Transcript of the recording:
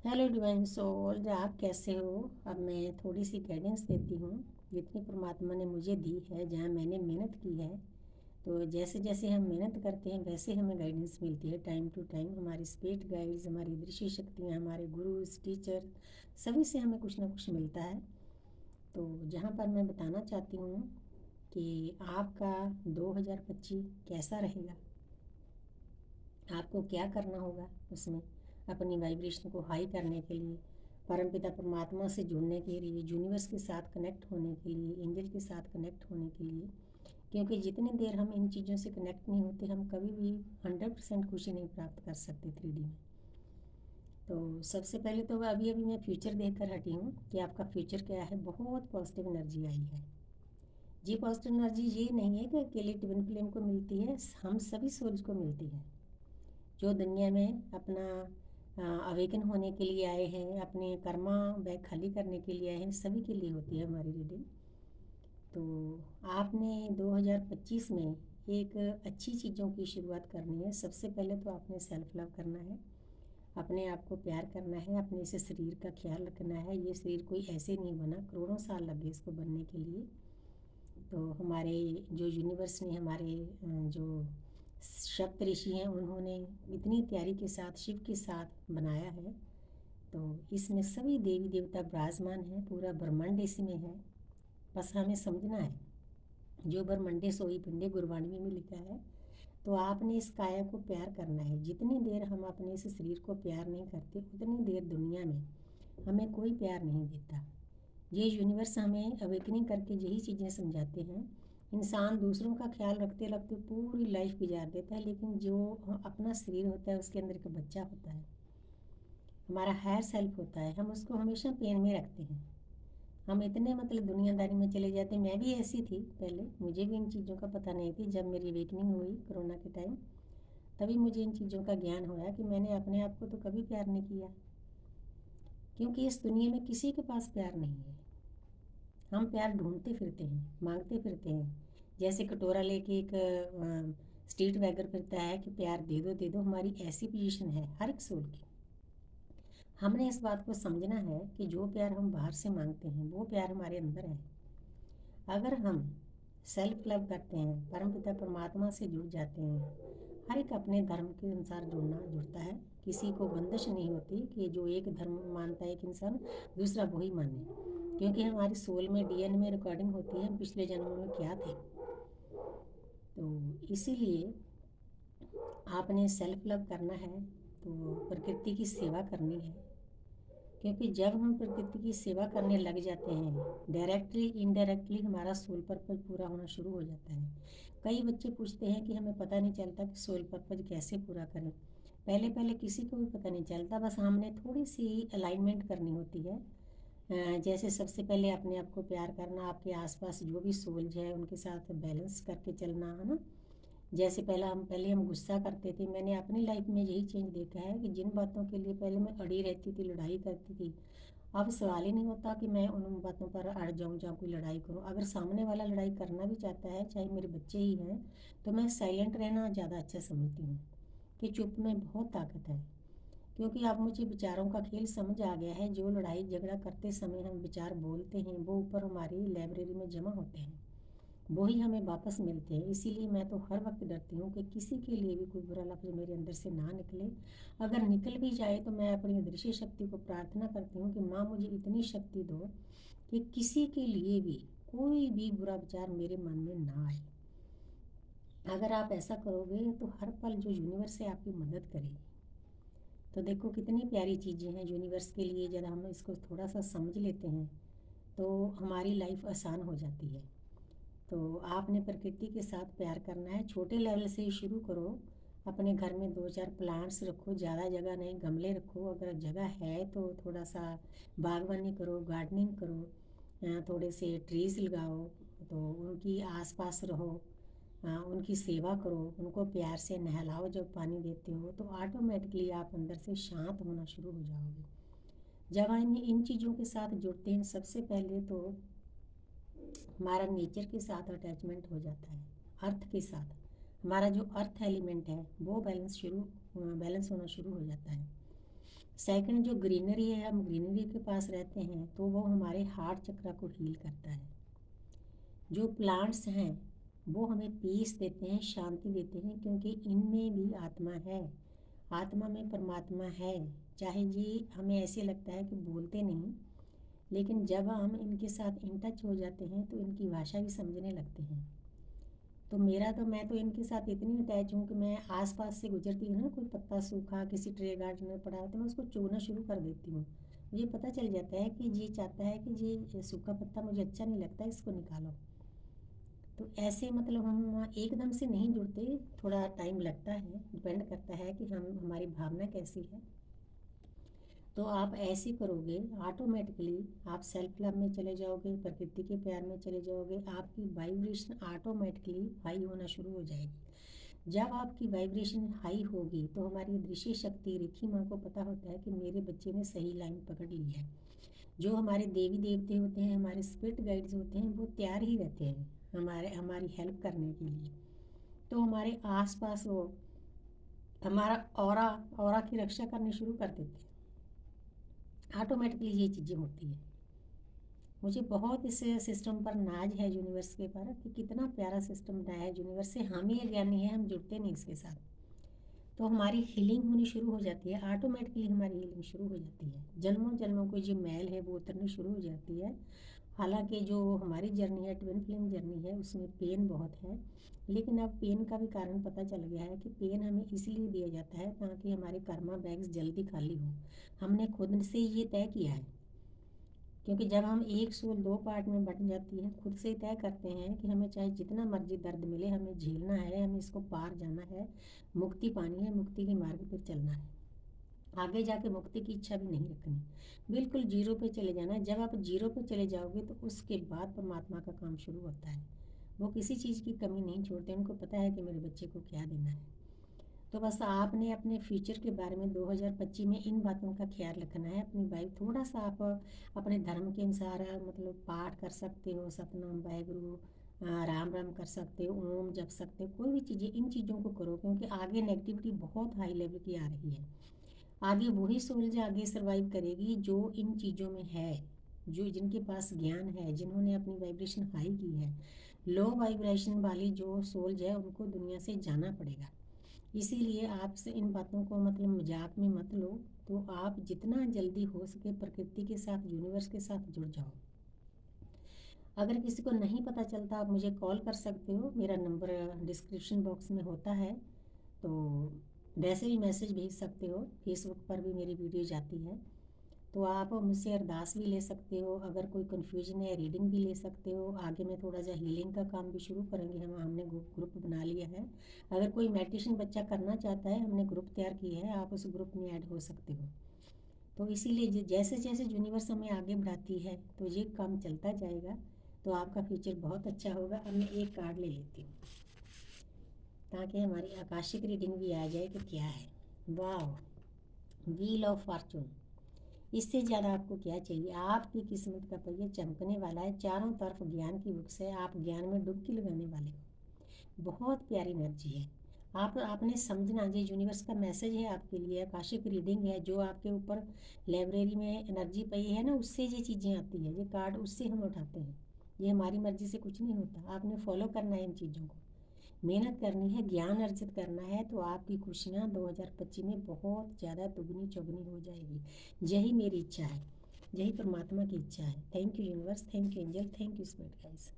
Hello divine soul, आप कैसे हो? अब मैं थोड़ी सी गाइडेंस देती हूँ जितनी परमात्मा ने मुझे दी है, जहाँ मैंने मेहनत की है। तो जैसे जैसे हम मेहनत करते हैं वैसे हमें गाइडेंस मिलती है टाइम टू टाइम। हमारी स्पिरिट गाइड्स, हमारी दृश्य शक्तियाँ, हमारे गुरु टीचर, सभी से हमें कुछ ना कुछ मिलता है। तो जहाँ पर मैं बताना चाहती हूँ कि आपका 2025 कैसा रहेगा, आपको क्या करना होगा उसमें अपनी वाइब्रेशन को हाई करने के लिए, परमपिता परमात्मा से जुड़ने के लिए, यूनिवर्स के साथ कनेक्ट होने के लिए, एंजल के साथ कनेक्ट होने के लिए। क्योंकि जितनी देर हम इन चीज़ों से कनेक्ट नहीं होते, हम कभी भी 100% खुशी नहीं प्राप्त कर सकते 3D में। तो सबसे पहले तो अभी अभी मैं फ्यूचर देख कर हटी हूँ कि आपका फ्यूचर क्या है। बहुत पॉजिटिव एनर्जी आई है जी। पॉजिटिव एनर्जी ये नहीं है कि अकेले ट्विन फ्लेम को मिलती है, हम सभी सोल्स को मिलती है जो दुनिया में अपना अवेकन होने के लिए आए हैं, अपने कर्मा बैग खाली करने के लिए आए हैं। सभी के लिए होती है हमारी रीडिंग। तो आपने 2025 में एक अच्छी चीज़ों की शुरुआत करनी है। सबसे पहले तो आपने सेल्फ लव करना है, अपने आप को प्यार करना है, अपने इस शरीर का ख्याल रखना है। ये शरीर कोई ऐसे नहीं बना, करोड़ों साल लगे इसको बनने के लिए। तो हमारे जो यूनिवर्स ने, हमारे जो सप्त ऋषि हैं, उन्होंने इतनी तैयारी के साथ शिव के साथ बनाया है। तो इसमें सभी देवी देवता विराजमान हैं, पूरा ब्रह्मांड इसमें है। बस हमें समझना है, जो ब्रह्मंडे सोई पिंडे गुरबाणी में लिखा है। तो आपने इस काया को प्यार करना है। जितनी देर हम अपने इस शरीर को प्यार नहीं करते, उतनी देर दुनिया में हमें कोई प्यार नहीं देता। ये यूनिवर्स हमें अवेकनिंग करके यही चीज़ें समझाते हैं। इंसान दूसरों का ख्याल रखते रखते पूरी लाइफ गुजार देता है, लेकिन जो अपना शरीर होता है उसके अंदर एक बच्चा होता है, हमारा हायर सेल्फ होता है, हम उसको हमेशा पेन में रखते हैं। हम इतने मतलब दुनियादारी में चले जाते हैं। मैं भी ऐसी थी पहले, मुझे भी इन चीज़ों का पता नहीं थी। जब मेरी अवेकनिंग हुई कोरोना के टाइम, तभी मुझे इन चीज़ों का ज्ञान होया कि मैंने अपने आप को तो कभी प्यार नहीं किया, क्योंकि इस दुनिया में किसी के पास प्यार नहीं है। हम प्यार ढूंढते फिरते हैं, मांगते फिरते हैं। जैसे कटोरा लेके एक स्ट्रीट वैगर फिरता है कि प्यार दे दो दे दो। हमारी ऐसी पोजीशन है हर एक सोल की। हमने इस बात को समझना है कि जो प्यार हम बाहर से मांगते हैं वो प्यार हमारे अंदर है। अगर हम सेल्फ लव करते हैं, परमपिता परमात्मा से जुड़ जाते हैं, हर एक अपने धर्म के अनुसार जुड़ता है। किसी को बंदिश नहीं होती कि जो एक धर्म मानता है एक इंसान, दूसरा वही माने। क्योंकि हमारी सोल में, डीएनए में रिकॉर्डिंग होती है हम पिछले जन्मों में क्या थे। तो इसीलिए आपने सेल्फ लव करना है, तो प्रकृति की सेवा करनी है। क्योंकि जब हम प्रकृति की सेवा करने लग जाते हैं, डायरेक्टली इनडायरेक्टली हमारा सोल पर्पज पूरा होना शुरू हो जाता है। कई बच्चे पूछते हैं कि हमें पता नहीं चलता कि सोल पर्पज कैसे पूरा करें। पहले पहले किसी को भी पता नहीं चलता, बस हमने थोड़ी सी अलाइनमेंट करनी होती है। जैसे सबसे पहले अपने आप को प्यार करना, आपके आसपास जो भी सोल्स है उनके साथ बैलेंस करके चलना, है ना। जैसे पहले हम गुस्सा करते थे। मैंने अपनी लाइफ में यही चेंज देखा है कि जिन बातों के लिए पहले मैं अड़ी रहती थी, लड़ाई करती थी, अब सवाल ही नहीं होता कि मैं उन बातों पर अड़ जाऊं या कोई लड़ाई करूं। अगर सामने वाला लड़ाई करना भी चाहता है, चाहे मेरे बच्चे ही हैं, तो मैं साइलेंट रहना ज़्यादा अच्छा समझती हूँ कि चुप में बहुत ताकत है। क्योंकि अब मुझे विचारों का खेल समझ आ गया है। जो लड़ाई झगड़ा करते समय हम विचार बोलते हैं, वो ऊपर हमारी लाइब्रेरी में जमा होते हैं, वही हमें वापस मिलते हैं। इसीलिए मैं तो हर वक्त डरती हूँ कि किसी के लिए भी कोई बुरा लफ्ज़ मेरे अंदर से ना निकले। अगर निकल भी जाए तो मैं अपनी अदृश्य शक्ति को प्रार्थना करती हूँ कि माँ मुझे इतनी शक्ति दो कि किसी के लिए भी कोई भी बुरा विचार मेरे मन में ना आए। अगर आप ऐसा करोगे तो हर पल जो यूनिवर्स है आपकी मदद करेगी। तो देखो कितनी प्यारी चीज़ें हैं यूनिवर्स के लिए। जब हम इसको थोड़ा सा समझ लेते हैं तो हमारी लाइफ आसान हो जाती है। तो आपने प्रकृति के साथ प्यार करना है। छोटे लेवल से ही शुरू करो। अपने घर में 2-4 प्लांट्स रखो, ज़्यादा जगह नहीं, गमले रखो। अगर जगह है तो थोड़ा सा बागवानी करो, गार्डनिंग करो, थोड़े से ट्रीज़ लगाओ, तो उनकी आसपास रहो, उनकी सेवा करो, उनको प्यार से नहलाओ। जब पानी देते हो तो ऑटोमेटिकली आप अंदर से शांत होना शुरू हो जाओगे। जब हम इन चीज़ों के साथ जुड़ते हैं, सबसे पहले तो हमारा नेचर के साथ अटैचमेंट हो जाता है, अर्थ के साथ। हमारा जो अर्थ एलिमेंट है वो बैलेंस होना शुरू हो जाता है। सेकंड जो ग्रीनरी है, हम ग्रीनरी के पास रहते हैं तो वो हमारे हार्ट चक्र को हील करता है। जो प्लांट्स हैं वो हमें पीस देते हैं, शांति देते हैं, क्योंकि इनमें भी आत्मा है, आत्मा में परमात्मा है। चाहे जी हमें ऐसे लगता है कि बोलते नहीं, लेकिन जब हम इनके साथ इन टच हो जाते हैं तो इनकी भाषा भी समझने लगते हैं। तो मैं तो इनके साथ इतनी अटैच हूँ कि मैं आसपास से गुजरती हूँ ना, कोई पत्ता सूखा किसी ट्रे गार्डन में पड़ा हो तो मैं उसको छूना शुरू कर देती हूँ। मुझे पता चल जाता है कि ये चाहता है कि ये सूखा पत्ता मुझे अच्छा नहीं लगता, इसको निकालो। तो ऐसे मतलब हम एकदम से नहीं जुड़ते, थोड़ा टाइम लगता है, डिपेंड करता है कि हम हमारी भावना कैसी है। तो आप ऐसे करोगे ऑटोमेटिकली, आप सेल्फ लव में चले जाओगे, प्रकृति के प्यार में चले जाओगे, आपकी वाइब्रेशन ऑटोमेटिकली हाई होना शुरू हो जाएगी। जब आपकी वाइब्रेशन हाई होगी तो हमारी दृश्य शक्ति रिखी माँ को पता होता है कि मेरे बच्चे ने सही लाइन पकड़ ली है। जो हमारे देवी देवते होते हैं, हमारे स्पिरिट गाइड्स होते हैं, वो तैयार ही रहते हैं हमारी हेल्प करने के लिए। तो हमारे आसपास वो हमारा ऑरा ऑरा की रक्षा करनी शुरू कर देते हैं। ऑटोमेटिकली ये चीज़ें होती हैं। मुझे बहुत इस सिस्टम पर नाज है यूनिवर्स के पर कि कितना प्यारा सिस्टम बनाया है यूनिवर्स से। हम ही अज्ञानी हैं, हम जुड़ते नहीं इसके साथ। तो हमारी हीलिंग होनी शुरू हो जाती है, ऑटोमेटिकली हमारी हीलिंग शुरू हो जाती है। जन्मों जन्मों को जो मैल है वो उतरनी शुरू हो जाती है। हालांकि जो हमारी जर्नी है, ट्विन फ्लेम जर्नी है, उसमें पेन बहुत है, लेकिन अब पेन का भी कारण पता चल गया है कि पेन हमें इसलिए दिया जाता है ताकि हमारे कर्मा बैग्स जल्दी खाली हों। हमने खुद से ये तय किया है, क्योंकि जब हम एक सोल दो पार्ट में बंट जाती है, खुद से तय करते हैं कि हमें चाहे जितना मर्जी दर्द मिले, हमें झेलना है, हमें इसको पार जाना है, मुक्ति पानी है, मुक्ति के मार्ग पर चलना है। आगे जाके मुक्ति की इच्छा भी नहीं रखनी, बिल्कुल जीरो पे चले जाना है। जब आप जीरो पे चले जाओगे तो उसके बाद परमात्मा का काम शुरू होता है। वो किसी चीज़ की कमी नहीं छोड़ते, उनको पता है कि मेरे बच्चे को क्या देना है। तो बस आपने अपने फ्यूचर के बारे में 2025 में इन बातों का ख्याल रखना है। अपनी वाइफ थोड़ा सा आप अपने धर्म के अनुसार मतलब पाठ कर सकते हो, सतनाम वाहेगुरु राम राम कर सकते हो, ओम जप सकते हो, कोई भी चीज़ें, इन चीज़ों को करो, क्योंकि आगे नेगेटिविटी बहुत हाई लेवल की आ रही है। आगे वही सोल्स आगे सरवाइव करेगी जो इन चीज़ों में है, जो जिनके पास ज्ञान है, जिन्होंने अपनी वाइब्रेशन हाई की है। लो वाइब्रेशन वाली जो सोल्स है उनको दुनिया से जाना पड़ेगा। इसीलिए आपसे इन बातों को मतलब मजाक में मत लो। तो आप जितना जल्दी हो सके प्रकृति के साथ, यूनिवर्स के साथ जुड़ जाओ। अगर किसी को नहीं पता चलता, आप मुझे कॉल कर सकते हो, मेरा नंबर डिस्क्रिप्शन बॉक्स में होता है। तो वैसे भी मैसेज भेज सकते हो, फेसबुक पर भी मेरी वीडियो जाती है। तो आप मुझसे अरदास भी ले सकते हो, अगर कोई कन्फ्यूजन है रीडिंग भी ले सकते हो। आगे मैं थोड़ा सा हीलिंग का काम भी शुरू करेंगे, हमने ग्रुप बना लिया है। अगर कोई मेडिटेशन बच्चा करना चाहता है, हमने ग्रुप तैयार किया है, आप उस ग्रुप में ऐड हो सकते हो। तो इसीलिए जैसे जैसे यूनिवर्स हमें आगे बढ़ाती है तो ये काम चलता जाएगा। तो आपका फ्यूचर बहुत अच्छा होगा। अब मैं एक कार्ड ले लेती हूँ ताकि हमारी आकाशिक रीडिंग भी आ जाए कि क्या है। वाह, व्हील ऑफ फॉर्चून। इससे ज़्यादा आपको क्या चाहिए। आपकी किस्मत का पहिया चमकने वाला है, चारों तरफ ज्ञान की बुक्स है, आप ज्ञान में डुबकी लगाने वाले हो। बहुत प्यारी एनर्जी है। आपने समझना, ये यूनिवर्स का मैसेज है आपके लिए, आकाशिक रीडिंग है। जो आपके ऊपर लाइब्रेरी में एनर्जी पई है ना, उससे ये चीज़ें आती है, ये कार्ड उससे हम उठाते हैं। ये हमारी मर्जी से कुछ नहीं होता, आपने फॉलो करना है इन चीज़ों को, मेहनत करनी है, ज्ञान अर्जित करना है। तो आपकी खुशियाँ 2025 में बहुत ज़्यादा दुगनी चौगनी हो जाएगी। यही मेरी इच्छा है, यही परमात्मा की इच्छा है। Thank you universe, thank you angel, thank you spirit guys.